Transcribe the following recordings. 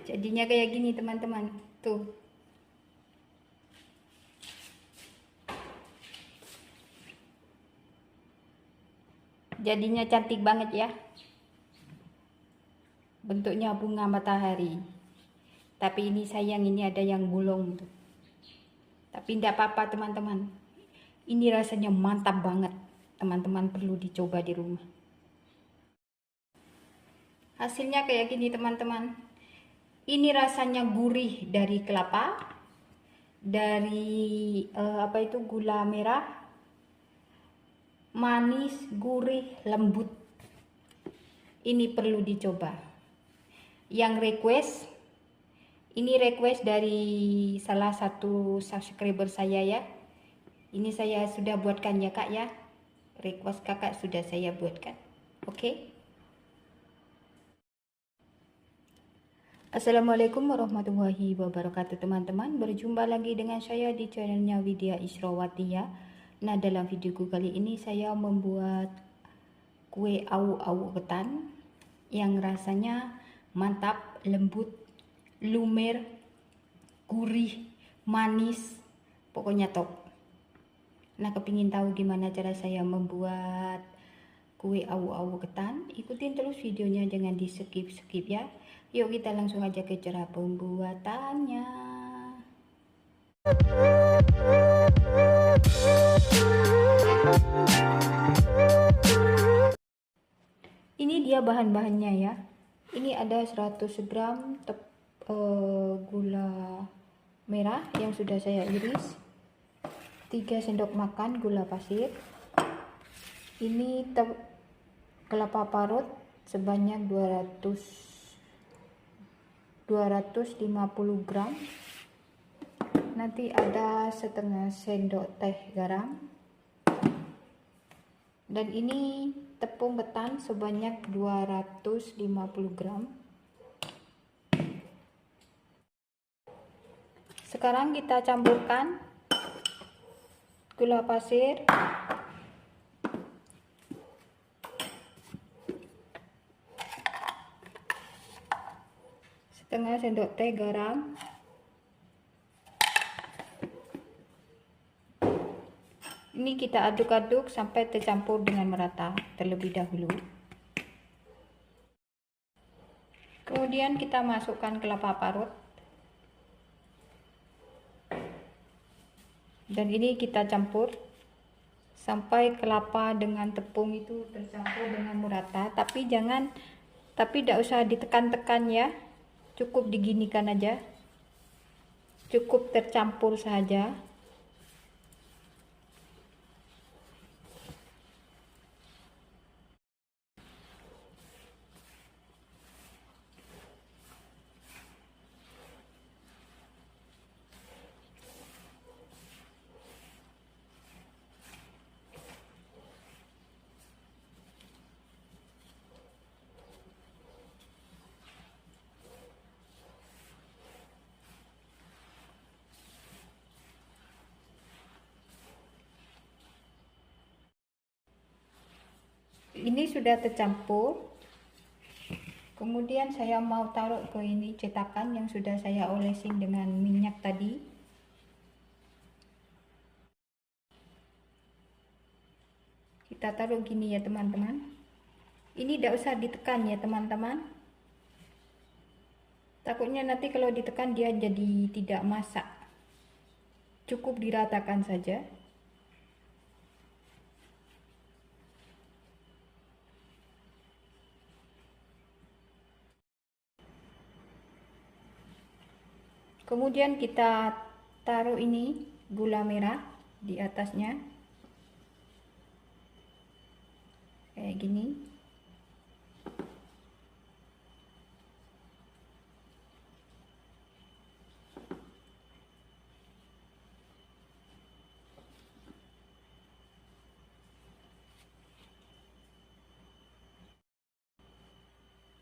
Jadinya kayak gini teman-teman. Tuh. Jadinya cantik banget ya. Bentuknya bunga matahari. Tapi ini sayang, ini ada yang bolong tuh. Tapi tidak apa-apa teman-teman. Ini rasanya mantap banget. Teman-teman perlu dicoba di rumah. Hasilnya kayak gini teman-teman. Ini rasanya gurih dari kelapa, dari gula merah, manis, gurih, lembut. Ini perlu dicoba. Yang ini request dari salah satu subscriber saya ya. Ini saya sudah buatkan ya kak ya. Request kakak sudah saya buatkan. Oke. Assalamualaikum warahmatullahi wabarakatuh teman-teman. Berjumpa lagi dengan saya di channelnya Widya Israwati ya. Nah, dalam videoku kali ini saya membuat kue awu-awu ketan yang rasanya mantap, lembut, lumer, gurih, manis, pokoknya top. Nah, kepingin tahu gimana cara saya membuat kue awu-awu ketan? Ikutin terus videonya, jangan di skip-skip ya. Yuk kita langsung aja ke cara pembuatannya. Ini dia bahan-bahannya ya. Ini ada 100 gram gula merah yang sudah saya iris, 3 sendok makan gula pasir. Ini kelapa parut sebanyak 250 gram. Nanti ada setengah sendok teh garam. Dan ini tepung ketan sebanyak 250 gram. Sekarang kita campurkan gula pasir, setengah sendok teh garam, ini kita aduk-aduk sampai tercampur dengan merata terlebih dahulu. Kemudian kita masukkan kelapa parut. Dan ini kita campur sampai kelapa dengan tepung itu tercampur dengan merata. Tapi tidak usah ditekan-tekan ya. Cukup diginikan aja. Cukup tercampur saja. Ini sudah tercampur. Kemudian saya mau taruh ke ini cetakan yang sudah saya olesin dengan minyak tadi. Kita taruh gini ya teman-teman. Ini tidak usah ditekan ya teman-teman. Takutnya nanti kalau ditekan dia jadi tidak masak. Cukup diratakan saja. Kemudian kita taruh ini gula merah di atasnya. Kayak gini.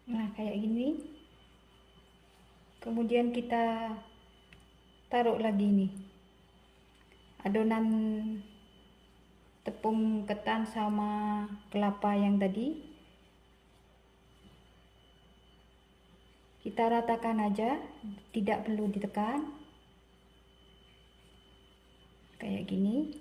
Nah, kayak gini. Kemudian kita taruh lagi nih adonan tepung ketan sama kelapa yang tadi. Kita ratakan aja, tidak perlu ditekan. Kayak gini.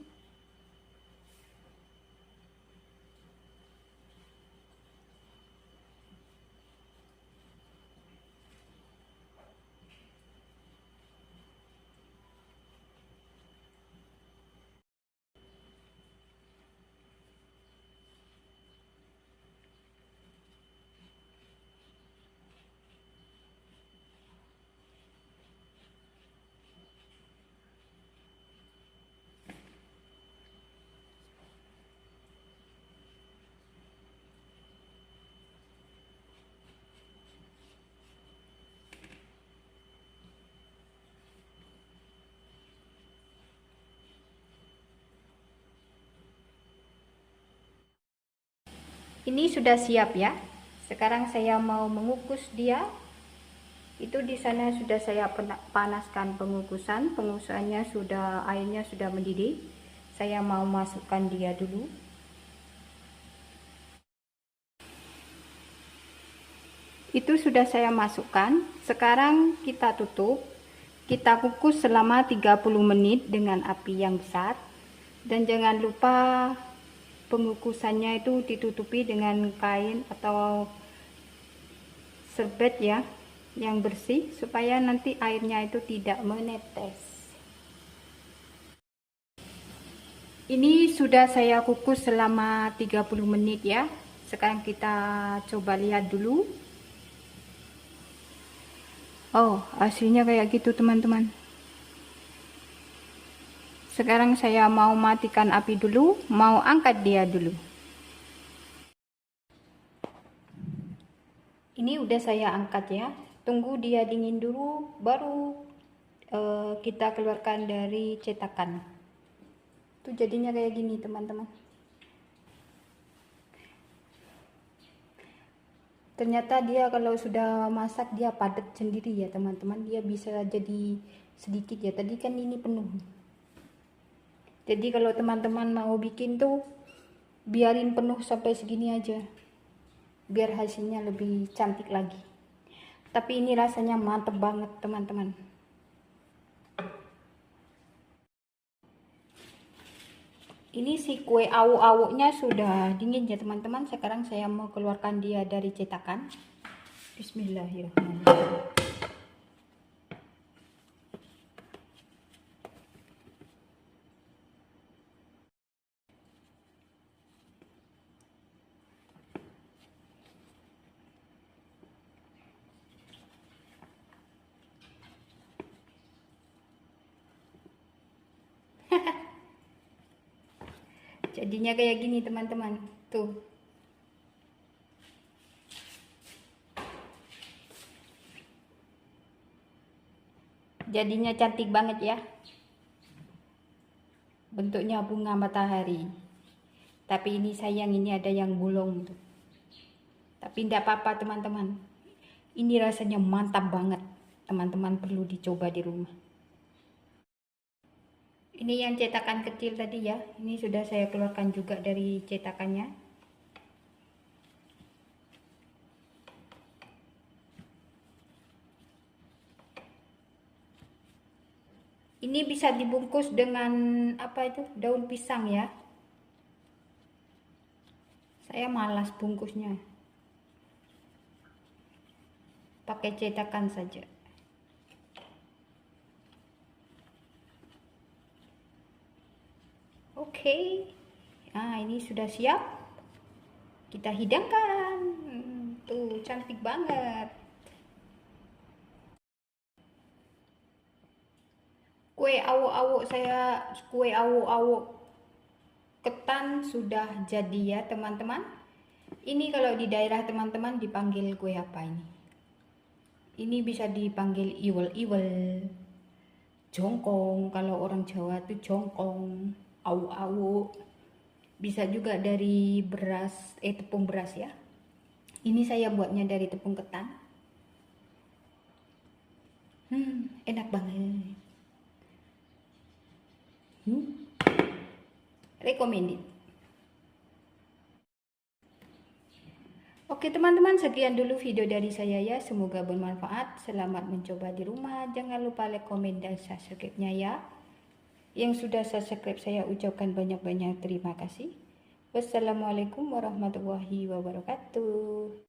Ini sudah siap ya. Sekarang saya mau mengukus dia. Itu di sana sudah saya panaskan pengukusan. Pengukusannya sudah, airnya sudah mendidih. Saya mau masukkan dia dulu. Itu sudah saya masukkan. Sekarang kita tutup. Kita kukus selama 30 menit dengan api yang besar. Dan jangan lupa pengukusannya itu ditutupi dengan kain atau serbet ya, yang bersih, supaya nanti airnya itu tidak menetes. Ini sudah saya kukus selama 30 menit ya. Sekarang kita coba lihat dulu. Oh, hasilnya kayak gitu teman-teman. Sekarang saya mau matikan api dulu, mau angkat dia dulu. Ini udah saya angkat ya. Tunggu dia dingin dulu, baru kita keluarkan dari cetakan. Tuh jadinya kayak gini teman-teman. Ternyata dia kalau sudah masak dia padat sendiri ya teman-teman. Dia bisa jadi sedikit ya. Tadi kan ini penuh. Jadi kalau teman-teman mau bikin tuh biarin penuh sampai segini aja, biar hasilnya lebih cantik lagi. Tapi ini rasanya mantep banget teman-teman. Ini si kue awuk-awuknya sudah dingin ya teman-teman. Sekarang saya mau keluarkan dia dari cetakan. Bismillahirrahmanirrahim. Jadinya kayak gini teman-teman. Tuh. Jadinya cantik banget ya. Bentuknya bunga matahari. Tapi ini sayang, ini ada yang bolong tuh. Tapi tidak apa-apa teman-teman. Ini rasanya mantap banget. Teman-teman perlu dicoba di rumah. Ini yang cetakan kecil tadi ya. Ini sudah saya keluarkan juga dari cetakannya. Ini bisa dibungkus dengan apa itu? Daun pisang ya. Saya malas bungkusnya. Pakai cetakan saja. Oke. Nah, ini sudah siap. Kita hidangkan. Tuh, cantik banget. Kue awuk-awuk ketan sudah jadi ya teman-teman. Ini kalau di daerah teman-teman dipanggil kue apa ini? Ini bisa dipanggil iwel-iwel, jongkong, kalau orang Jawa itu jongkong, awuk-awuk. Bisa juga dari beras, tepung beras ya. Ini saya buatnya dari tepung ketan. Enak banget. Recommended. Oke teman-teman, sekian dulu video dari saya ya. Semoga bermanfaat. Selamat mencoba di rumah. Jangan lupa like, komen, dan subscribe-nya ya. Yang sudah subscribe saya ucapkan banyak-banyak terima kasih. Wassalamualaikum warahmatullahi wabarakatuh.